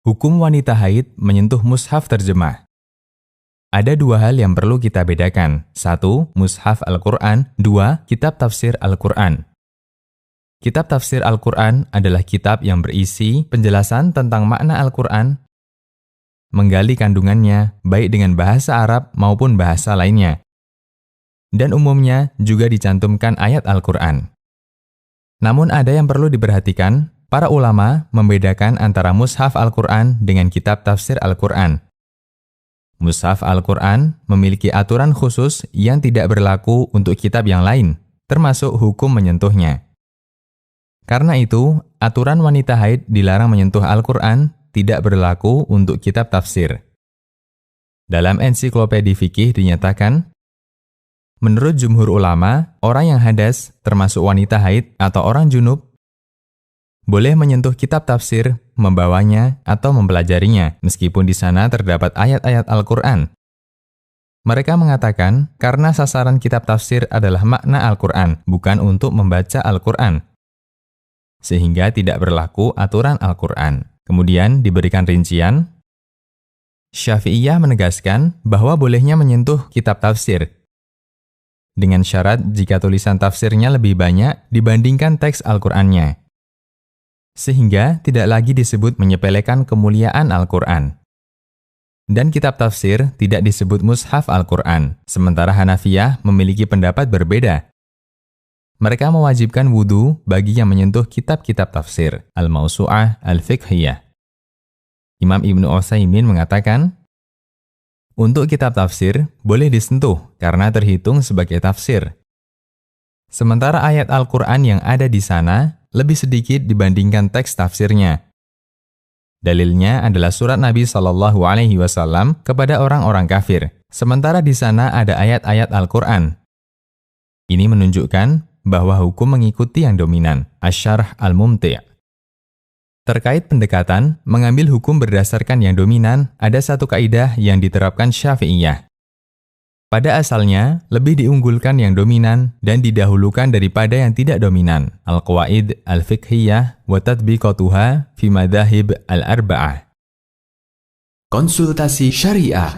Hukum wanita haid menyentuh mushaf terjemah. Ada dua hal yang perlu kita bedakan. 1. Mushaf Al-Quran. 2. Kitab tafsir Al-Quran. Kitab tafsir Al-Quran adalah kitab yang berisi penjelasan tentang makna Al-Quran, menggali kandungannya baik dengan bahasa Arab maupun bahasa lainnya. Dan umumnya juga dicantumkan ayat Al-Quran. Namun ada yang perlu diperhatikan, para ulama membedakan antara mushaf Al-Quran dengan kitab tafsir Al-Quran. Mushaf Al-Quran memiliki aturan khusus yang tidak berlaku untuk kitab yang lain, termasuk hukum menyentuhnya. Karena itu, aturan wanita haid dilarang menyentuh Al-Quran tidak berlaku untuk kitab tafsir. Dalam ensiklopedi fikih dinyatakan, menurut jumhur ulama, orang yang hadas, termasuk wanita haid atau orang junub, boleh menyentuh kitab tafsir, membawanya, atau mempelajarinya, meskipun di sana terdapat ayat-ayat Al-Quran. Mereka mengatakan, karena sasaran kitab tafsir adalah makna Al-Quran, bukan untuk membaca Al-Quran, sehingga tidak berlaku aturan Al-Quran. Kemudian diberikan rincian, Syafi'iyah menegaskan bahwa bolehnya menyentuh kitab tafsir, dengan syarat jika tulisan tafsirnya lebih banyak dibandingkan teks Al-Qur'annya, sehingga tidak lagi disebut menyepelekan kemuliaan Al-Qur'an. Dan kitab tafsir tidak disebut mushaf Al-Qur'an, sementara Hanafiyah memiliki pendapat berbeda. Mereka mewajibkan wudu bagi yang menyentuh kitab-kitab tafsir, Al-Mawsu'ah Al-Fiqhiyah. Imam Ibnu Utsaimin mengatakan, untuk kitab tafsir boleh disentuh karena terhitung sebagai tafsir. Sementara ayat Al-Quran yang ada di sana lebih sedikit dibandingkan teks tafsirnya. Dalilnya adalah surat Nabi SAW kepada orang-orang kafir, sementara di sana ada ayat-ayat Al-Quran. Ini menunjukkan bahwa hukum mengikuti yang dominan, Asy-Syarh Al-Mumti'. Terkait pendekatan, mengambil hukum berdasarkan yang dominan, ada satu kaidah yang diterapkan Syafi'iyah. Pada asalnya, lebih diunggulkan yang dominan dan didahulukan daripada yang tidak dominan. Al-Qawaid Al-Fiqhiyah wa Tatbiqatuha fi Madzahib Al-Arba'ah. Konsultasi Syariah.